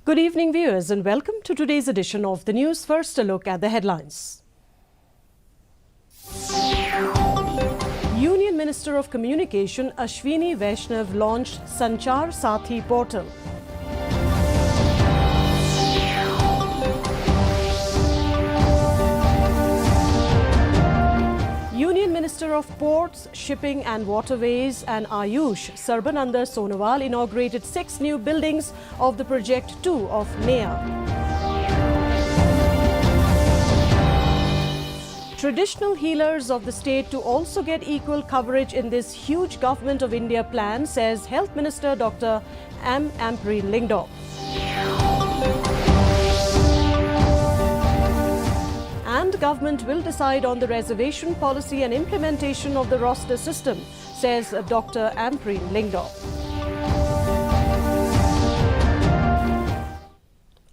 Good evening, viewers, and welcome to today's edition of the news. First, a look at the headlines. Union Minister of Communication Ashwini Vaishnav launched Sanchar Sathi portal. Union Minister of Ports, Shipping and Waterways and Ayush, Sarbananda Sonowal, inaugurated 6 new buildings of the Project 2 of NEA. Traditional healers of the state to also get equal coverage in this huge Government of India plan, says Health Minister Dr. M. Ampreen Lingdo. And government will decide on the reservation policy and implementation of the roster system, says Dr. Ampreen Lingdo.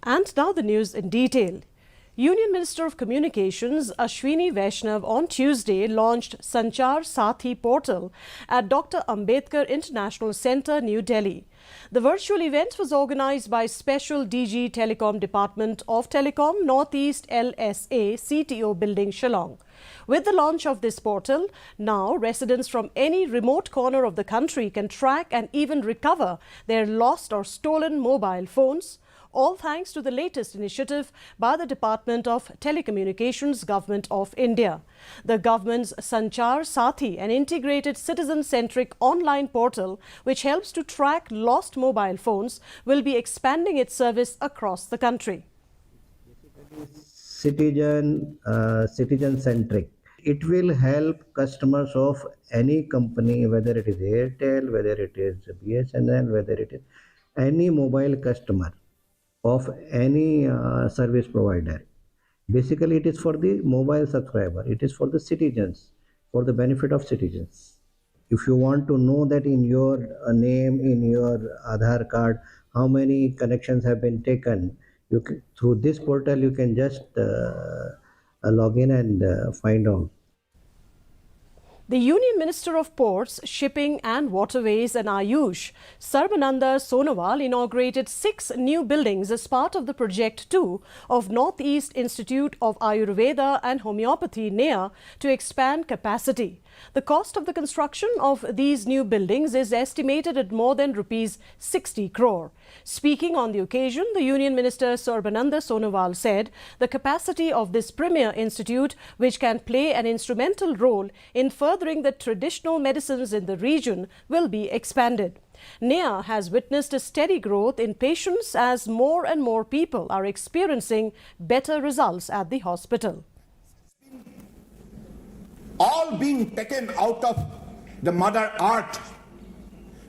And now the news in detail. Union Minister of Communications Ashwini Vaishnav on Tuesday launched Sanchar Sathi portal at Dr. Ambedkar International Centre, New Delhi. The virtual event was organised by Special DG Telecom Department of Telecom, Northeast LSA CTO Building, Shillong. With the launch of this portal, now residents from any remote corner of the country can track and even recover their lost or stolen mobile phones, all thanks to the latest initiative by the Department of Telecommunications, Government of India. The government's Sanchar Sathi, an integrated citizen-centric online portal which helps to track lost mobile phones, will be expanding its service across the country. Citizen-centric. It will help customers of any company, whether it is Airtel, whether it is BSNL, whether it is any mobile customer of any service provider. Basically, it is for the mobile subscriber. It is for the citizens, for the benefit of citizens. If you want to know that in your name, in your Aadhaar card, how many connections have been taken, through this portal, you can just log in and find out. The Union Minister of Ports, Shipping and Waterways and Ayush, Sarbananda Sonowal, inaugurated 6 new buildings as part of the Project 2 of Northeast Institute of Ayurveda and Homeopathy, NEA, to expand capacity. The cost of the construction of these new buildings is estimated at more than rupees 60 crore. Speaking on the occasion, the Union Minister Sarbananda Sonowal said the capacity of this premier institute, which can play an instrumental role in furthering the traditional medicines in the region, will be expanded. NEA has witnessed a steady growth in patients as more and more people are experiencing better results at the hospital. All being taken out of the Mother Earth,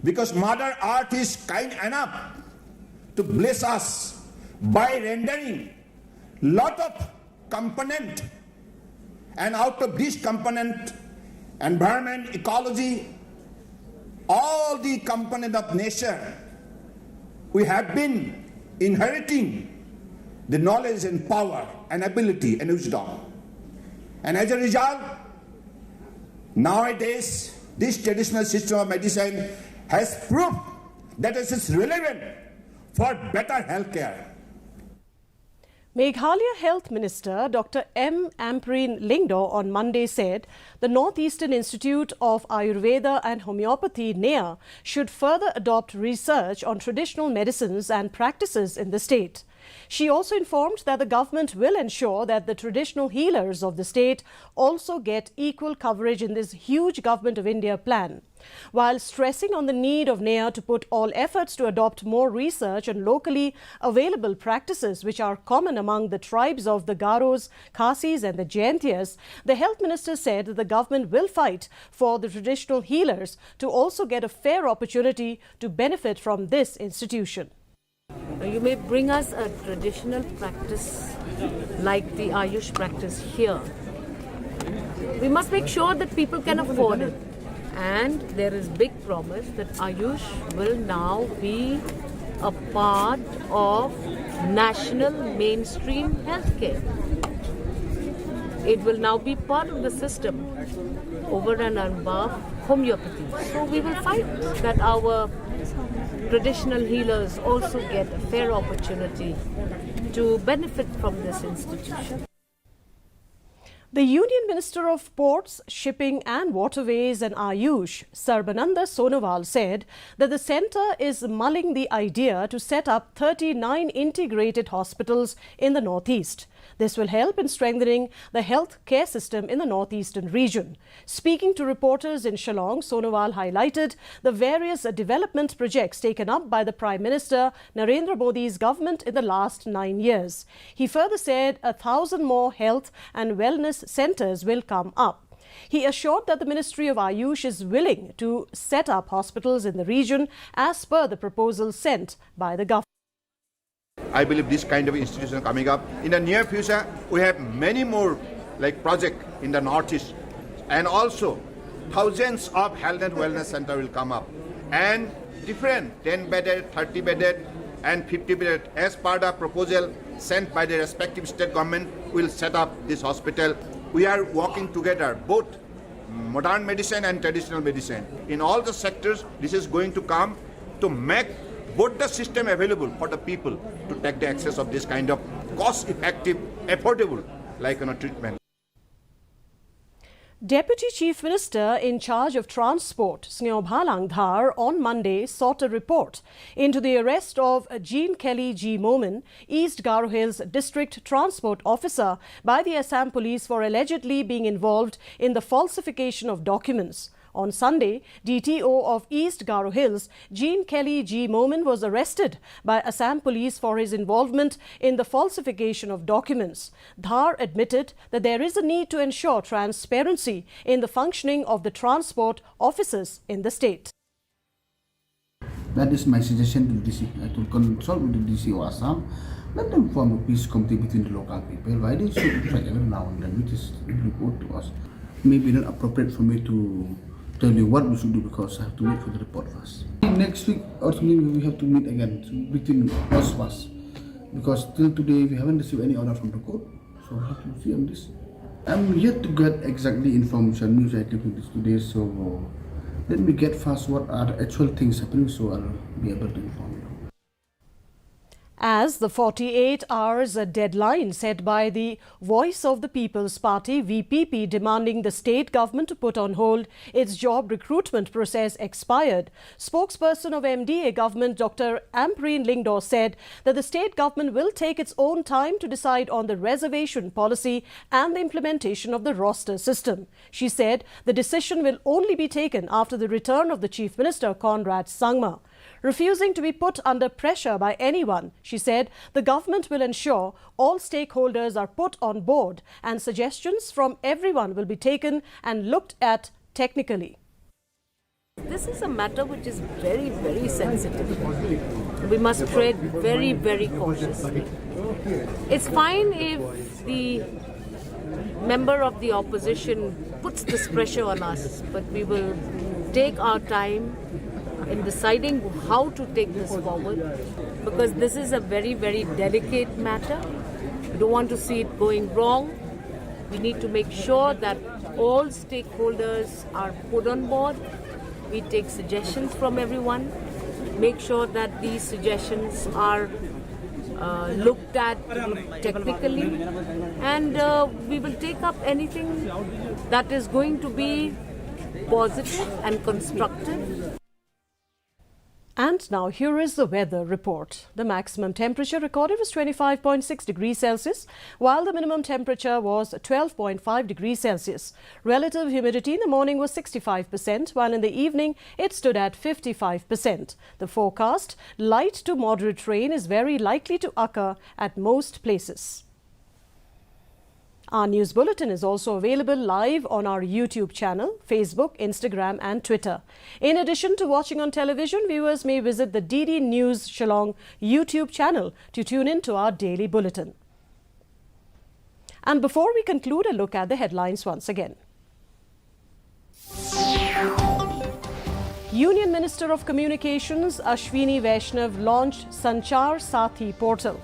because Mother Earth is kind enough to bless us by rendering lot of component, and out of this component, environment, ecology, all the component of nature, we have been inheriting the knowledge and power and ability and wisdom. And as a result, nowadays, this traditional system of medicine has proved that it is relevant for better healthcare. Meghalaya Health Minister Dr. M. Ampreen Lingdo on Monday said the Northeastern Institute of Ayurveda and Homeopathy, NEA, should further adopt research on traditional medicines and practices in the state. She also informed that the government will ensure that the traditional healers of the state also get equal coverage in this huge Government of India plan. While stressing on the need of NEA to put all efforts to adopt more research on locally available practices which are common among the tribes of the Garos, Khasis and the Jaintias, the Health Minister said that the government will fight for the traditional healers to also get a fair opportunity to benefit from this institution. You may bring us a traditional practice like the Ayush practice here. We must make sure that people can afford it. And there is big promise that Ayush will now be a part of national mainstream healthcare. It will now be part of the system over and above homeopathy. So we will fight that our traditional healers also get a fair opportunity to benefit from this institution. The Union Minister of Ports, Shipping and Waterways and Ayush, Sarbananda Sonowal, said that the centre is mulling the idea to set up 39 integrated hospitals in the northeast. This will help in strengthening the health care system in the northeastern region. Speaking to reporters in Shillong, Sonowal highlighted the various development projects taken up by the Prime Minister Narendra Modi's government in the last 9 years. He further said 1,000 more health and wellness centres will come up. He assured that the Ministry of Ayush is willing to set up hospitals in the region as per the proposal sent by the government. I believe this kind of institution coming up. In the near future, we have many more like project in the northeast, and also thousands of health and wellness center will come up, and different 10-bedded, 30-bedded, and 50-bedded as part of proposal sent by the respective state government will set up this hospital. We are working together, both modern medicine and traditional medicine. In all the sectors, this is going to come to make both the system available for the people to take the access of this kind of cost-effective, affordable, treatment. Deputy Chief Minister in charge of Transport, Snehbhalang Dhar, on Monday sought a report into the arrest of Jean Kelly G. Momin, East Garo Hills District Transport Officer, by the Assam Police for allegedly being involved in the falsification of documents. On Sunday, DTO of East Garo Hills, Jean Kelly G. Momin, was arrested by Assam Police for his involvement in the falsification of documents. Dhar admitted that there is a need to ensure transparency in the functioning of the transport offices in the state. That is my suggestion to the DC. I will consult with the DC of Assam. Let them form a peace committee between the local people. Why they should try every now and then, which is report to us. Maybe not appropriate for me to tell you what we should do because I have to wait for the report first. Next week or something we have to meet again between us first, because till today we haven't received any order from the court, so we have to see on this. I'm yet to get exactly information, news I clicked this today, so let me get first what are the actual things happening, so I'll be able to inform you. As the 48 hours deadline set by the Voice of the People's Party VPP demanding the state government to put on hold its job recruitment process expired, spokesperson of MDA government Dr. Ampreen Lingdor said that the state government will take its own time to decide on the reservation policy and the implementation of the roster system. She said the decision will only be taken after the return of the Chief Minister Conrad Sangma. Refusing to be put under pressure by anyone, she said the government will ensure all stakeholders are put on board and suggestions from everyone will be taken and looked at technically. This is a matter which is very, very sensitive. We must tread very, very cautiously. It's fine if the member of the opposition puts this pressure on us, but we will take our time in deciding how to take this forward, because this is a very, very delicate matter. We don't want to see it going wrong. We need to make sure that all stakeholders are put on board. We take suggestions from everyone, make sure that these suggestions are looked at technically, and we will take up anything that is going to be positive and constructive. And now here is the weather report. The maximum temperature recorded was 25.6 degrees Celsius, while the minimum temperature was 12.5 degrees Celsius. Relative humidity in the morning was 65%, while in the evening it stood at 55%. The forecast, light to moderate rain is very likely to occur at most places. Our news bulletin is also available live on our YouTube channel, Facebook, Instagram and Twitter. In addition to watching on television, viewers may visit the DD News Shillong YouTube channel to tune in to our daily bulletin. And before we conclude, a look at the headlines once again. Union Minister of Communications Ashwini Vaishnav launched Sanchar Sathi portal.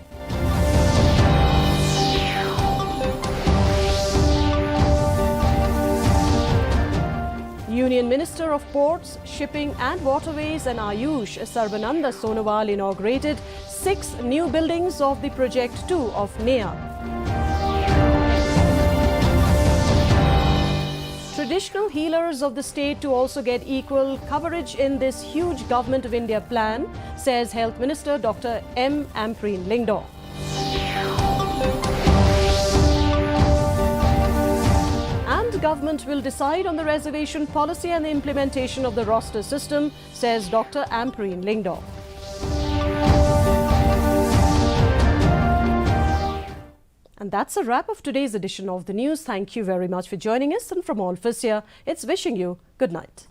Union Minister of Ports, Shipping and Waterways and Ayush, Sarbananda Sonowal, inaugurated 6 new buildings of the Project 2 of NEA. Traditional healers of the state to also get equal coverage in this huge Government of India plan, says Health Minister Dr. M. Ampreen Lingdor. And government will decide on the reservation policy and the implementation of the roster system, says Dr. Ampreen Lingdor. And that's a wrap of today's edition of the news. Thank you very much for joining us. And from all of us here, it's wishing you good night.